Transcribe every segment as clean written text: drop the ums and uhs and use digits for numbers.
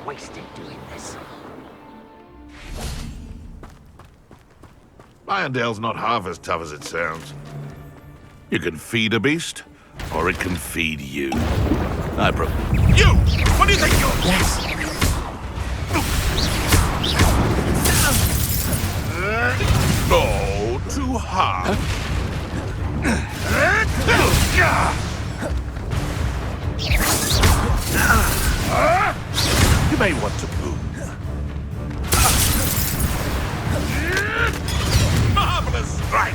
Wasted doing this. Irondale's not half as tough as it sounds. You can feed a beast, or it can feed you. You! What do you think you're... Yes. No, too hard. You may want to move. Marvelous strike!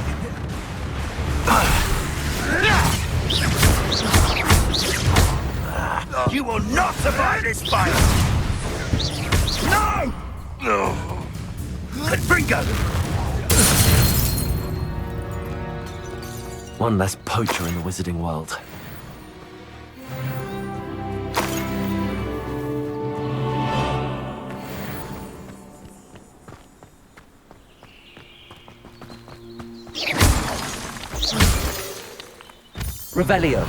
You will not survive this fight! No! No. Confringo! One less poacher in the wizarding world. Revelio.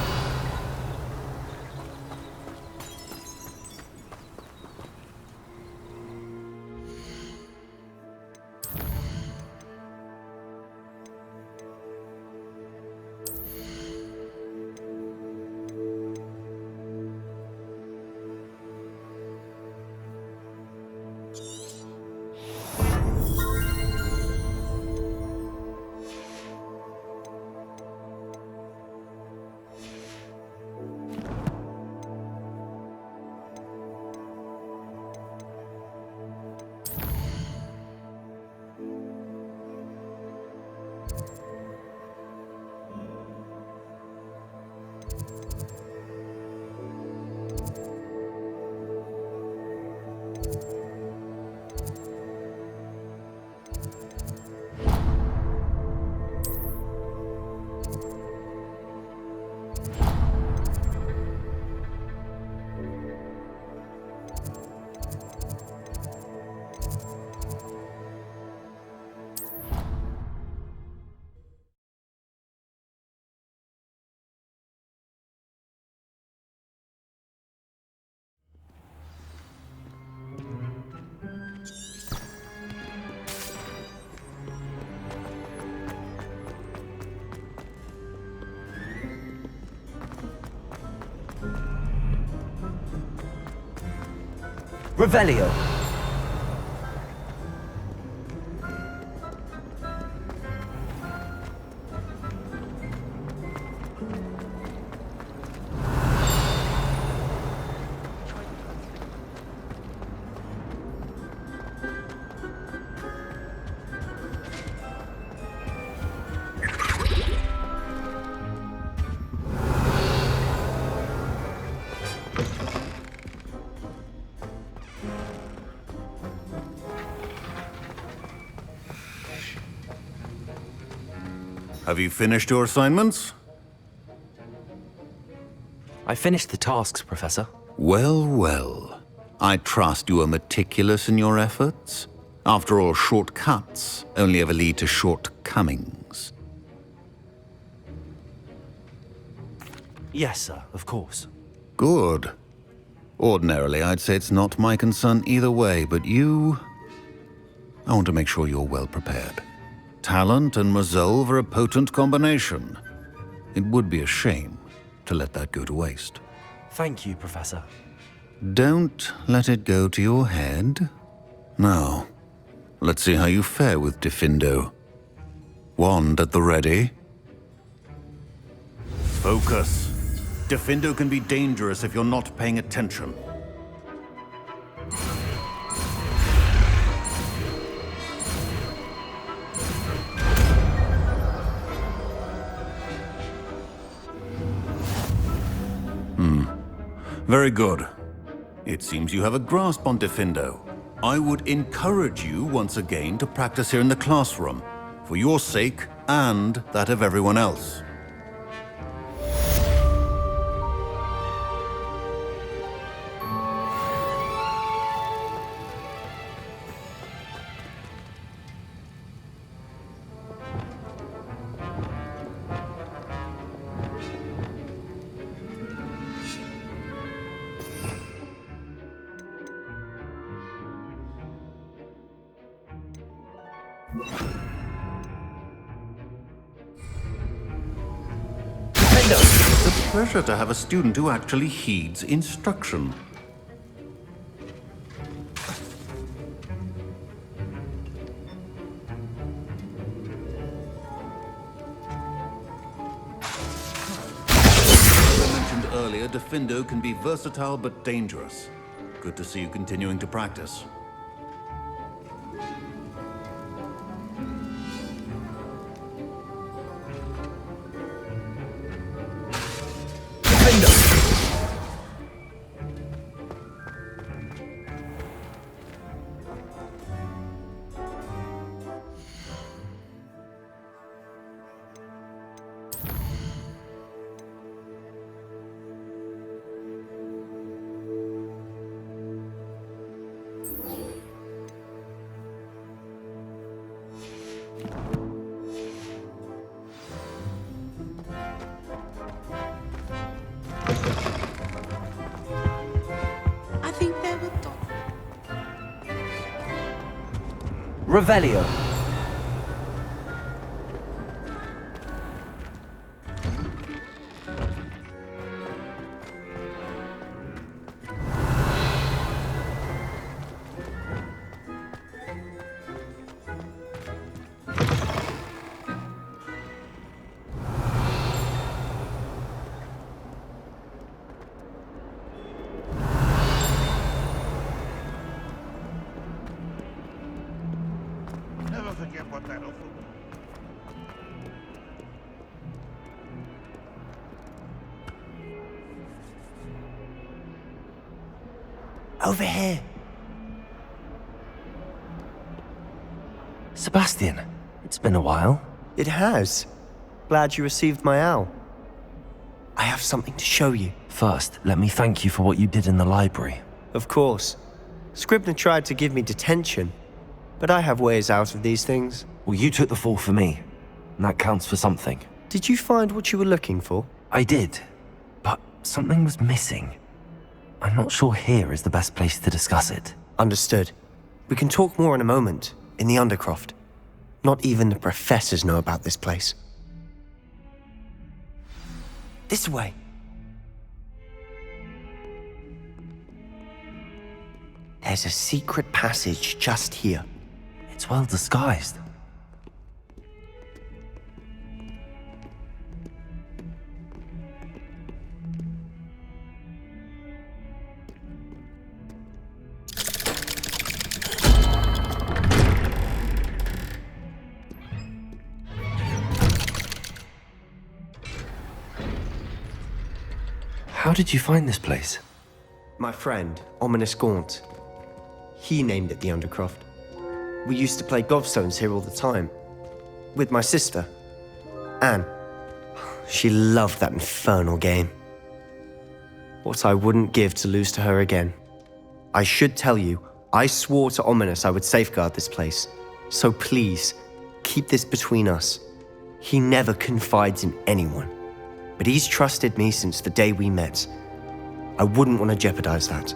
Revelio. Have you finished your assignments? I finished the tasks, Professor. Well, well. I trust you are meticulous in your efforts. After all, shortcuts only ever lead to shortcomings. Yes, sir, of course. Good. Ordinarily, I'd say it's not my concern either way, but you... I want to make sure you're well prepared. Talent and resolve are a potent combination. It would be a shame to let that go to waste. Thank you, Professor. Don't let it go to your head. Now, let's see how you fare with Diffindo. Wand at the ready. Focus. Diffindo can be dangerous if you're not paying attention. Very good. It seems you have a grasp on Diffindo. I would encourage you once again to practice here in the classroom, for your sake and that of everyone else. It's a pleasure to have a student who actually heeds instruction. As I mentioned earlier, Diffindo can be versatile but dangerous. Good to see you continuing to practice. I think they were done. Revelio. Never forget what that offer was. Over here. Sebastian, it's been a while. It has. Glad you received my owl. I have something to show you. First, let me thank you for what you did in the library. Of course. Scribner tried to give me detention, but I have ways out of these things. Well, you took the fall for me, and that counts for something. Did you find what you were looking for? I did, but something was missing. I'm not sure here is the best place to discuss it. Understood. We can talk more in a moment, in the Undercroft. Not even the professors know about this place. This way. There's a secret passage just here. It's well disguised. How did you find this place? My friend, Ominous Gaunt. He named it the Undercroft. We used to play gobstones here all the time. With my sister, Anne. She loved that infernal game. What I wouldn't give to lose to her again. I should tell you, I swore to Ominous I would safeguard this place. So please, keep this between us. He never confides in anyone. But he's trusted me since the day we met. I wouldn't want to jeopardize that.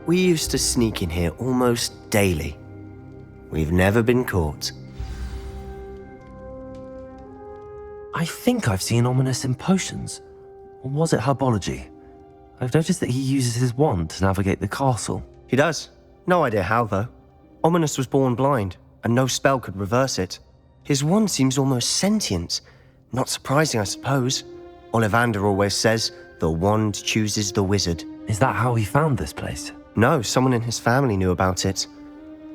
We used to sneak in here almost daily. We've never been caught. I think I've seen Ominous in potions. Or was it herbology? I've noticed that he uses his wand to navigate the castle. He does. No idea how, though. Ominous was born blind, and no spell could reverse it. His wand seems almost sentient. Not surprising, I suppose. Ollivander always says, the wand chooses the wizard. Is that how he found this place? No, someone in his family knew about it.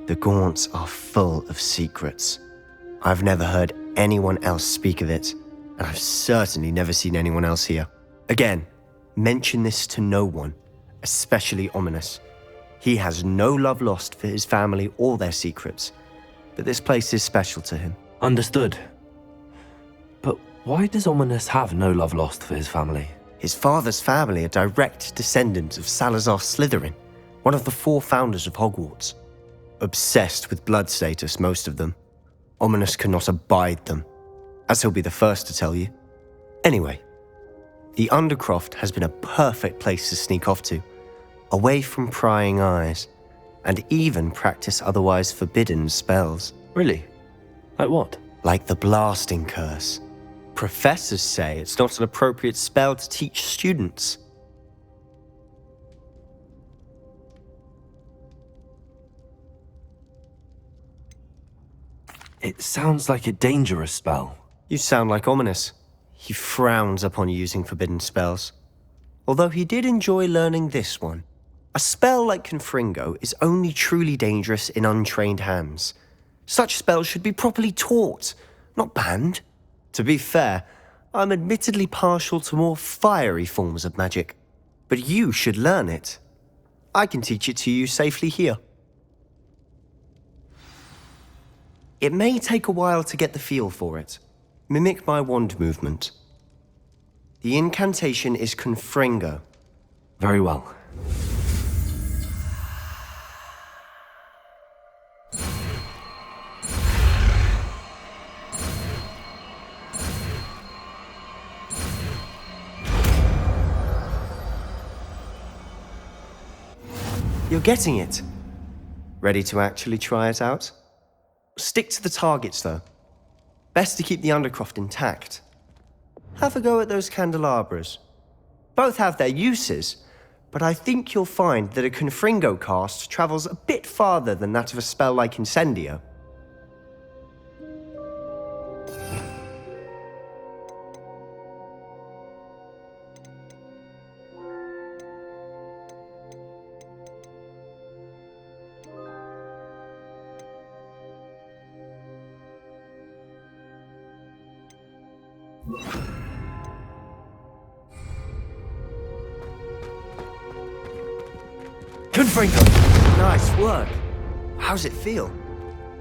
The Gaunts are full of secrets. I've never heard anyone else speak of it, and I've certainly never seen anyone else here. Again, mention this to no one, especially Ominous. He has no love lost for his family or their secrets, but this place is special to him. Understood. But why does Ominous have no love lost for his family? His father's family are direct descendants of Salazar Slytherin, one of the 4 founders of Hogwarts. Obsessed with blood status, most of them. Ominous cannot abide them, as he'll be the first to tell you. Anyway, the Undercroft has been a perfect place to sneak off to, away from prying eyes, and even practice otherwise forbidden spells. Really? Like what? Like the blasting curse. Professors say it's not an appropriate spell to teach students. It sounds like a dangerous spell. You sound like Ominous. He frowns upon using forbidden spells. Although he did enjoy learning this one. A spell like Confringo is only truly dangerous in untrained hands. Such spells should be properly taught, not banned. To be fair, I'm admittedly partial to more fiery forms of magic. But you should learn it. I can teach it to you safely here. It may take a while to get the feel for it. Mimic my wand movement. The incantation is Confringo. Very well. You're getting it. Ready to actually try it out? Stick to the targets, though. Best to keep the Undercroft intact. Have a go at those candelabras. Both have their uses, but I think you'll find that a Confringo cast travels a bit farther than that of a spell like Incendio. Confringo! Nice work. How's it feel?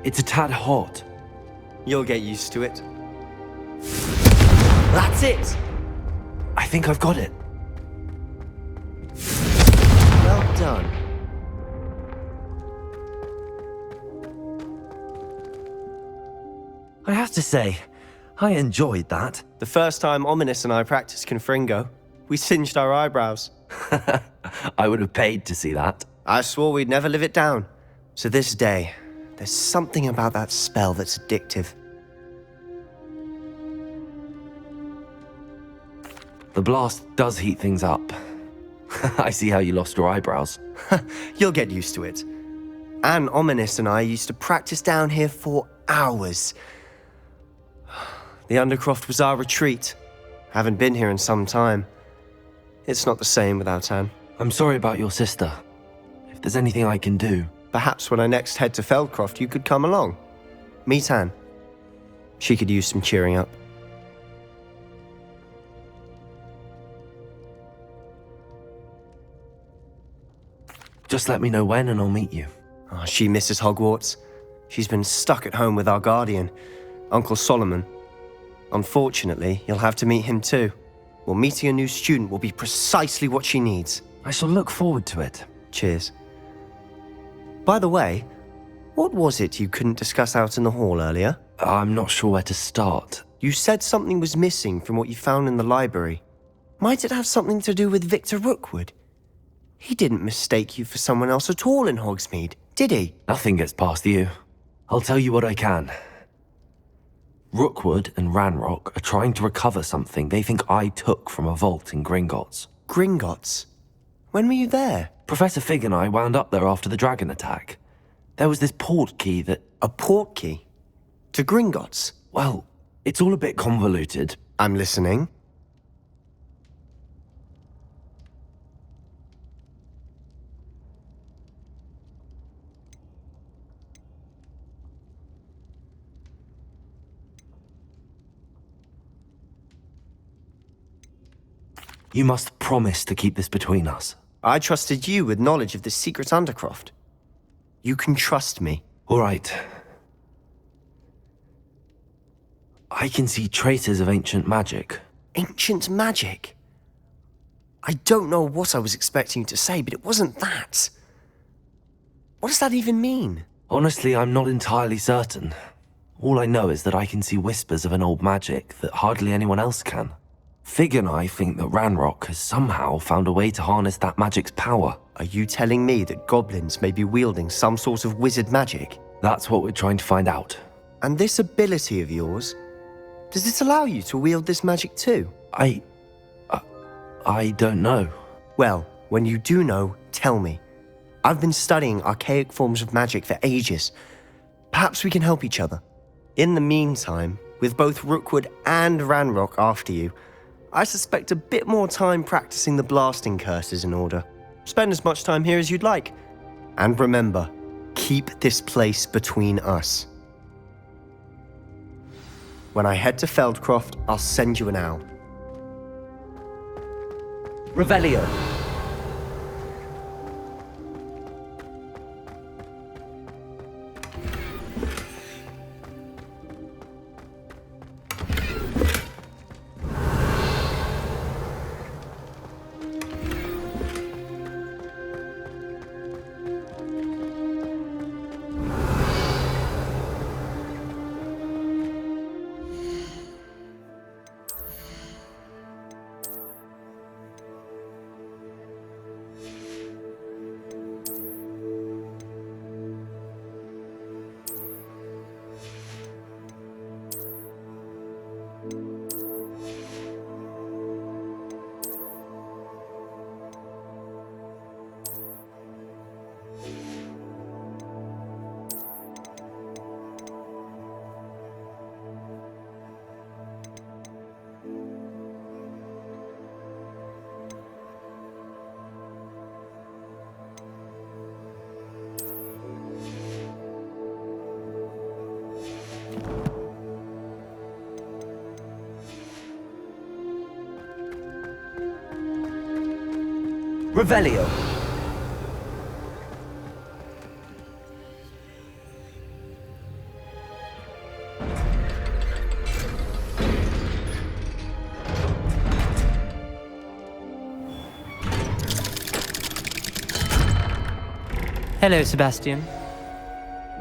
It's a tad hot. You'll get used to it. That's it! I think I've got it. Well done. I have to say, I enjoyed that. The first time Ominous and I practiced Confringo, we singed our eyebrows. I would have paid to see that. I swore we'd never live it down. To this day, there's something about that spell that's addictive. The blast does heat things up. I see how you lost your eyebrows. You'll get used to it. Anne, Ominous, and I used to practice down here for hours. The Undercroft was our retreat. Haven't been here in some time. It's not the same without Anne. I'm sorry about your sister. If there's anything I can do... Perhaps when I next head to Feldcroft, you could come along. Meet Anne. She could use some cheering up. Just let me know when and I'll meet you. Oh, she misses Hogwarts. She's been stuck at home with our guardian, Uncle Solomon. Unfortunately, you'll have to meet him too. Well, meeting a new student will be precisely what she needs. I shall look forward to it. Cheers. By the way, what was it you couldn't discuss out in the hall earlier? I'm not sure where to start. You said something was missing from what you found in the library. Might it have something to do with Victor Rookwood? He didn't mistake you for someone else at all in Hogsmeade, did he? Nothing gets past you. I'll tell you what I can. Rookwood and Ranrock are trying to recover something they think I took from a vault in Gringotts. Gringotts? When were you there? Professor Fig and I wound up there after the dragon attack. There was this port key that... A port key? To Gringotts? Well, it's all a bit convoluted. I'm listening. You must promise to keep this between us. I trusted you with knowledge of the secret Undercroft. You can trust me. All right. I can see traces of ancient magic. Ancient magic? I don't know what I was expecting you to say, but it wasn't that. What does that even mean? Honestly, I'm not entirely certain. All I know is that I can see whispers of an old magic that hardly anyone else can. Fig and I think that Ranrock has somehow found a way to harness that magic's power. Are you telling me that goblins may be wielding some sort of wizard magic? That's what we're trying to find out. And this ability of yours, does it allow you to wield this magic too? I don't know. Well, when you do know, tell me. I've been studying archaic forms of magic for ages. Perhaps we can help each other. In the meantime, with both Rookwood and Ranrock after you, I suspect a bit more time practicing the blasting curse is in order. Spend as much time here as you'd like. And remember, keep this place between us. When I head to Feldcroft, I'll send you an owl. Revelio. Revelio. Hello, Sebastian.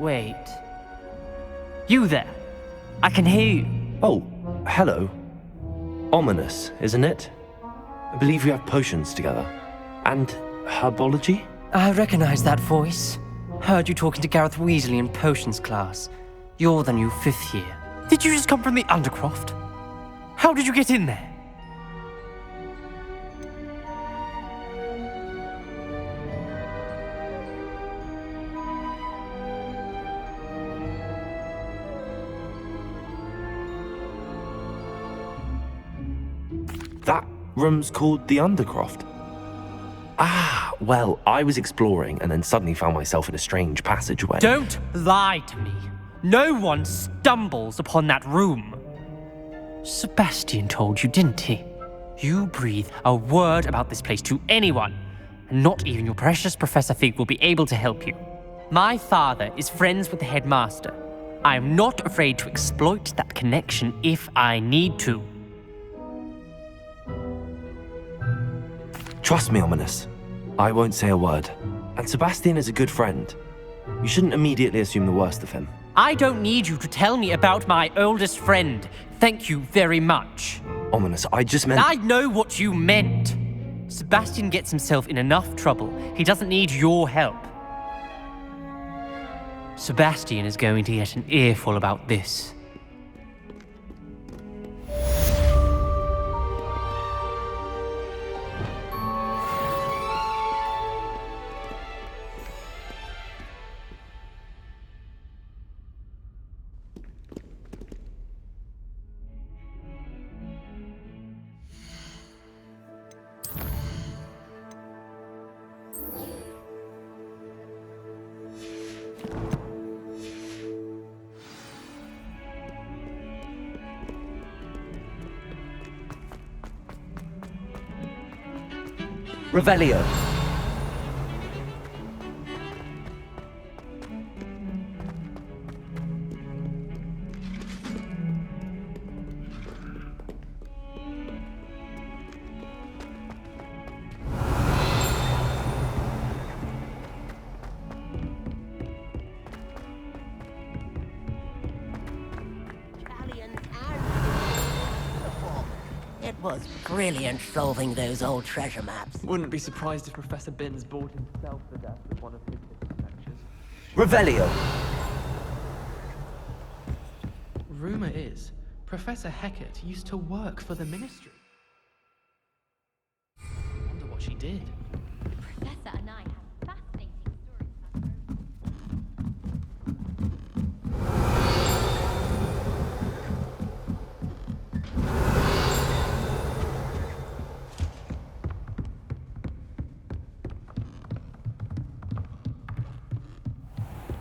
Wait. You there? I can hear you. Oh, hello. Ominous, isn't it? I believe we have potions together. And herbology? I recognize that voice. Heard you talking to Gareth Weasley in potions class. You're the new 5th year. Did you just come from the Undercroft? How did you get in there? That room's called the Undercroft. Ah, well, I was exploring and then suddenly found myself in a strange passageway. Don't lie to me. No one stumbles upon that room. Sebastian told you, didn't he? You breathe a word about this place to anyone, and not even your precious Professor Fig will be able to help you. My father is friends with the headmaster. I am not afraid to exploit that connection if I need to. Trust me, Ominous. I won't say a word. And Sebastian is a good friend. You shouldn't immediately assume the worst of him. I don't need you to tell me about my oldest friend. Thank you very much. Ominous, I just meant... I know what you meant. Sebastian gets himself in enough trouble. He doesn't need your help. Sebastian is going to get an earful about this. Revelio. It was brilliant solving those old treasure maps. Wouldn't be surprised if Professor Binns bored himself to death with one of his history lectures. Revelio. Rumor is, Professor Hecat used to work for the Ministry. Wonder what she did. Professor and I have fascinating stories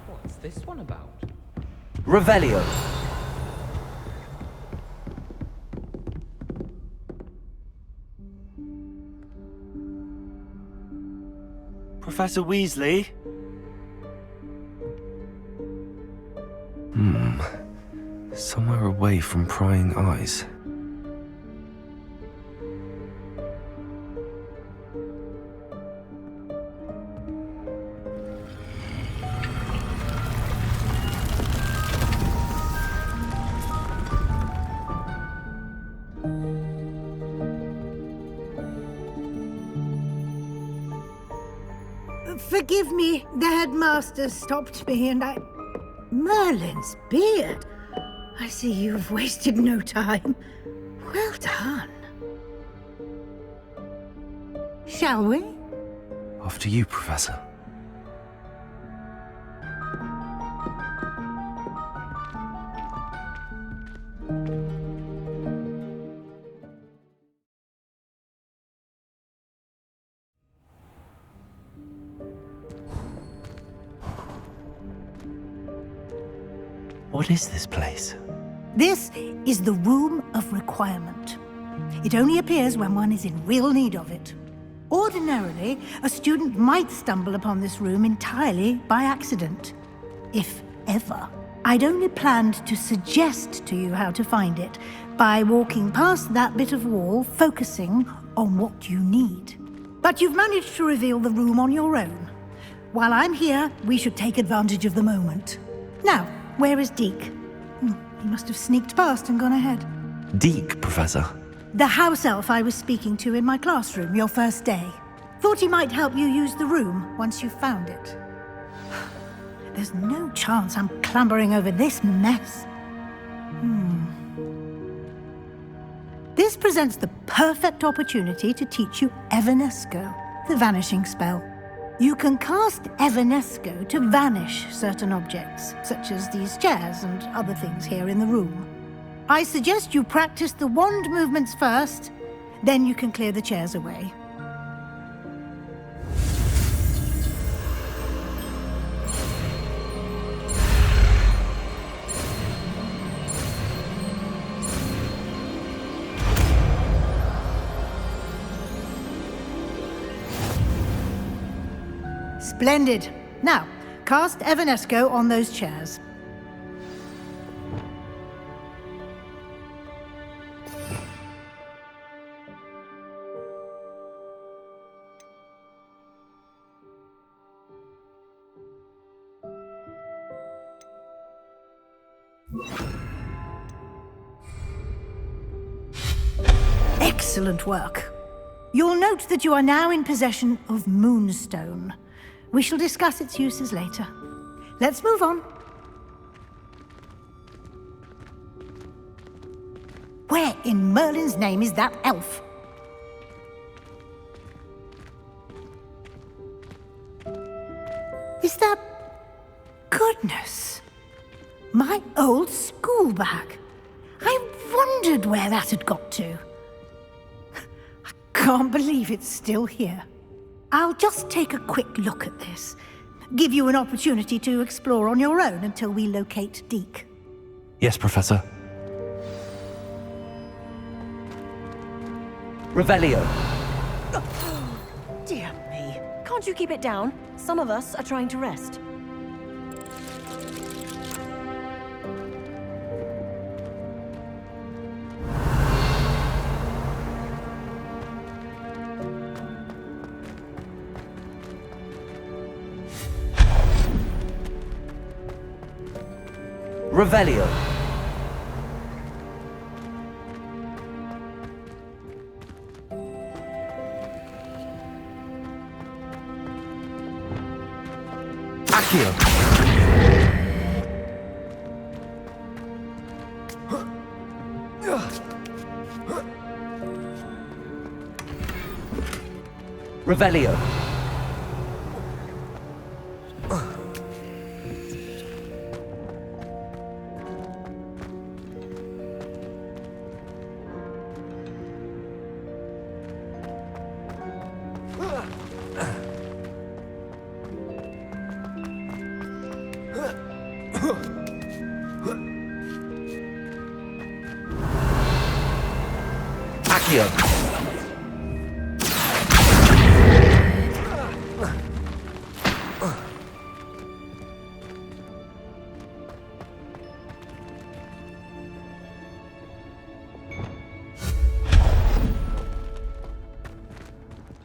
What's this one about? Revelio. Professor Weasley? Somewhere away from prying eyes. Forgive me, the headmaster stopped me and I... Merlin's beard! I see you've wasted no time. Well done. Shall we? After you, Professor. What is this place? This is the Room of Requirement. It only appears when one is in real need of it. Ordinarily, a student might stumble upon this room entirely by accident. If ever. I'd only planned to suggest to you how to find it by walking past that bit of wall, focusing on what you need. But you've managed to reveal the room on your own. While I'm here, we should take advantage of the moment. Now, where is Deke? He must have sneaked past and gone ahead. Deke, Professor. The house elf I was speaking to in my classroom your first day. Thought he might help you use the room once you found it. There's no chance I'm clambering over this mess. This presents the perfect opportunity to teach you Evanesco, the vanishing spell. You can cast Evanesco to vanish certain objects, such as these chairs and other things here in the room. I suggest you practice the wand movements first, Then you can clear the chairs away. Splendid. Now, cast Evanesco on those chairs. Excellent work. You'll note that you are now in possession of Moonstone. We shall discuss its uses later. Let's move on. Where in Merlin's name is that elf? Is that... Goodness! My old school bag. I wondered where that had got to. I can't believe it's still here. I'll just take a quick look at this. Give you an opportunity to explore on your own until we locate Deke. Yes, Professor. Revelio. Dear me. Can't you keep it down? Some of us are trying to rest. Revelio. Accio. Revelio. Accio.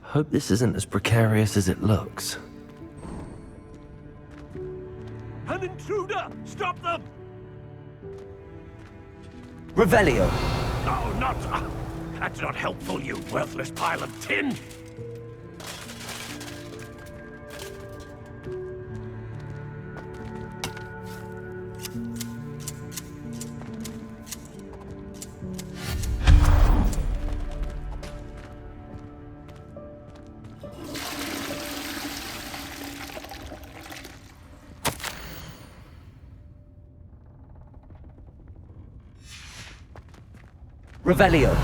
Hope this isn't as precarious as it looks. An intruder! Stop them! Revelio. No, not... That's not helpful, you worthless pile of tin! Revelio.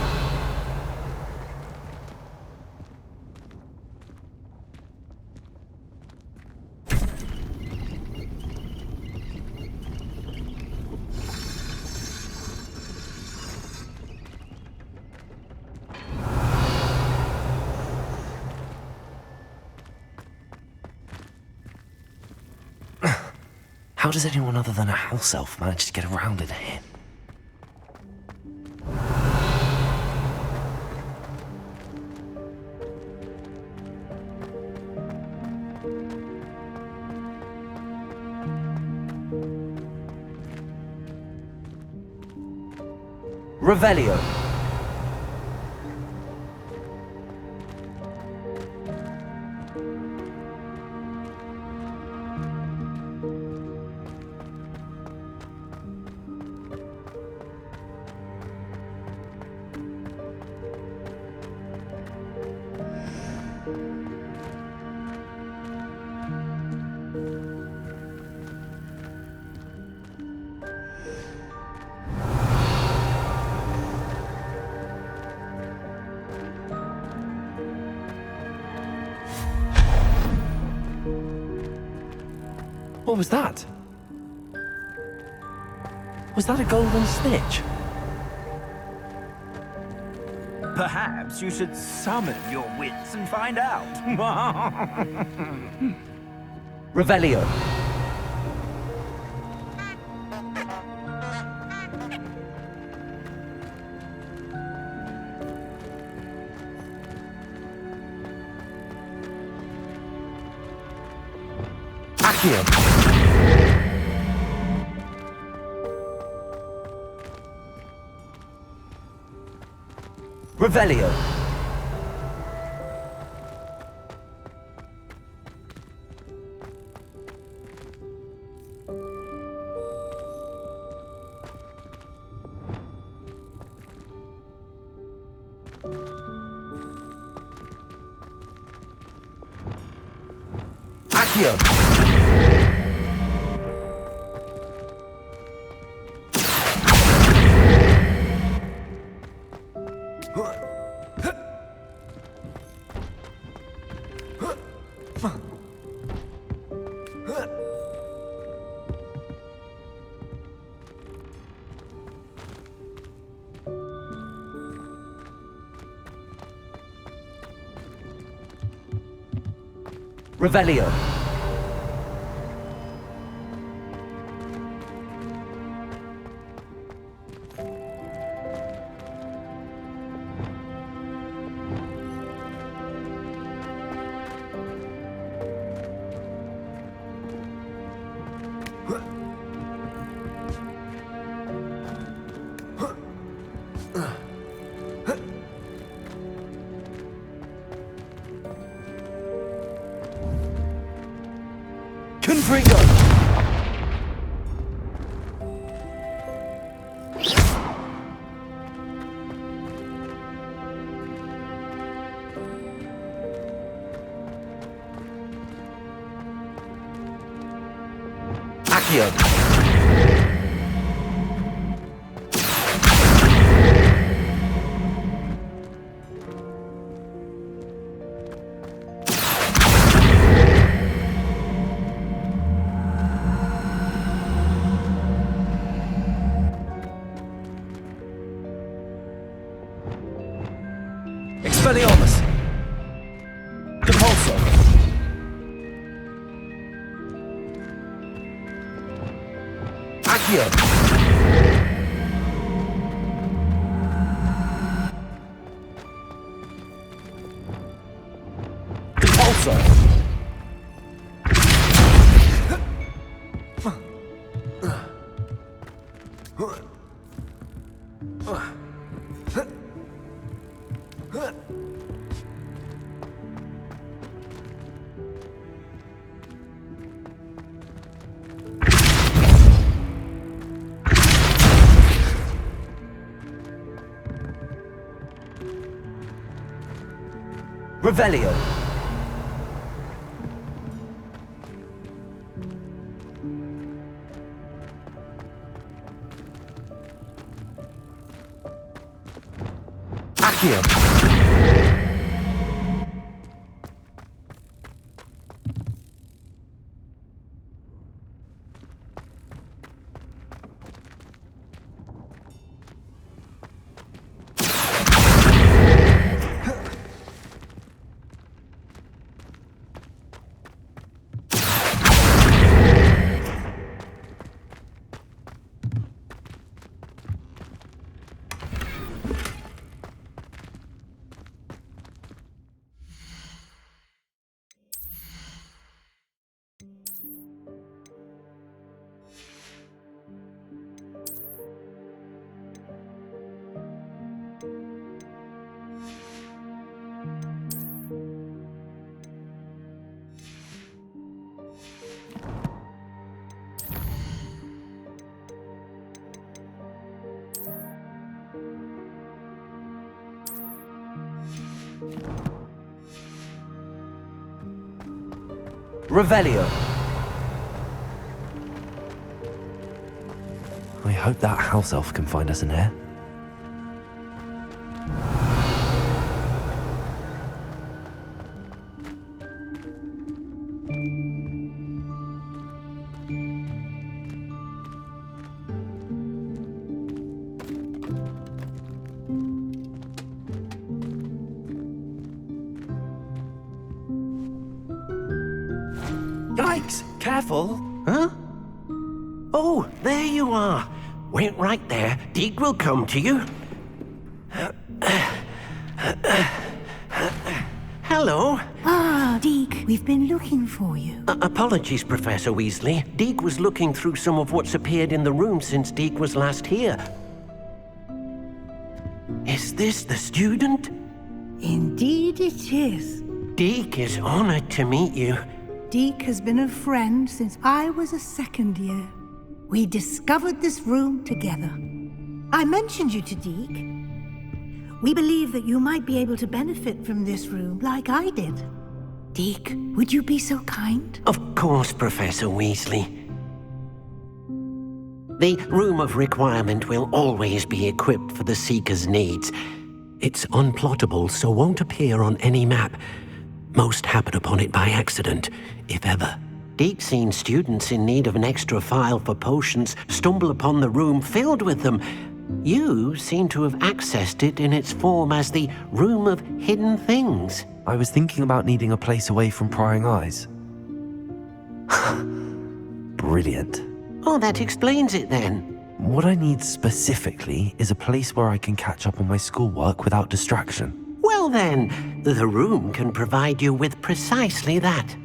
How does anyone other than a house elf manage to get around in here? Revelio. What was that? Was that a golden snitch? Perhaps you should summon your wits and find out. Revelio. Accio. Revelio. Accio. Revelio. Confringo! Accio! Expelliarmus! Depulso! Accio! Depulso! Revelio. Accio. Revelio. I hope that house elf can find us in here. Yikes! Careful! Huh? Oh, there you are. Wait right there. Deke will come to you. Hello. Ah, Deke, we've been looking for you. Apologies, Professor Weasley. Deke was looking through some of what's appeared in the room since Deke was last here. Is this the student? Indeed it is. Deke is honored to meet you. Deke has been a friend since I was a second year. We discovered this room together. I mentioned you to Deke. We believe that you might be able to benefit from this room like I did. Deke, would you be so kind? Of course, Professor Weasley. The Room of Requirement will always be equipped for the Seeker's needs. It's unplottable, so won't appear on any map. Most happen upon it by accident, if ever. Deke's seen students in need of an extra file for potions stumble upon the room filled with them. You seem to have accessed it in its form as the Room of Hidden Things. I was thinking about needing a place away from prying eyes. Brilliant. Oh, that explains it then. What I need specifically is a place where I can catch up on my schoolwork without distraction. Well then, the room can provide you with precisely that.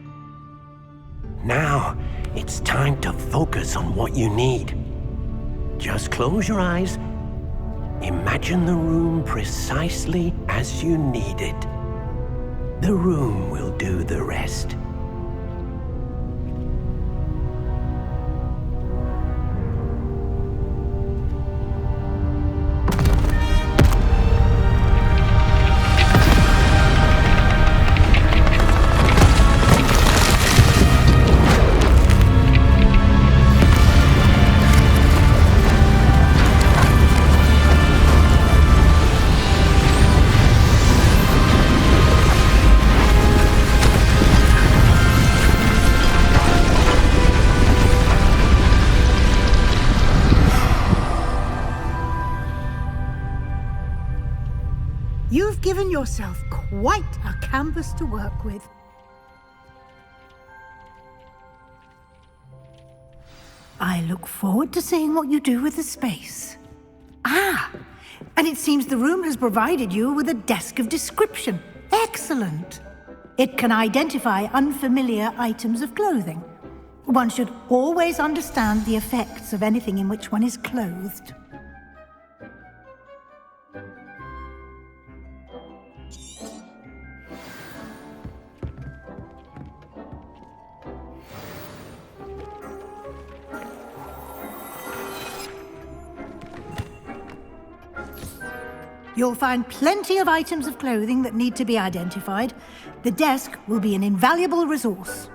Now, it's time to focus on what you need. Just close your eyes. Imagine the room precisely as you need it. The room will do the rest. You've given yourself quite a canvas to work with. I look forward to seeing what you do with the space. Ah, and it seems the room has provided you with a desk of description. Excellent. It can identify unfamiliar items of clothing. One should always understand the effects of anything in which one is clothed. You'll find plenty of items of clothing that need to be identified. The desk will be an invaluable resource.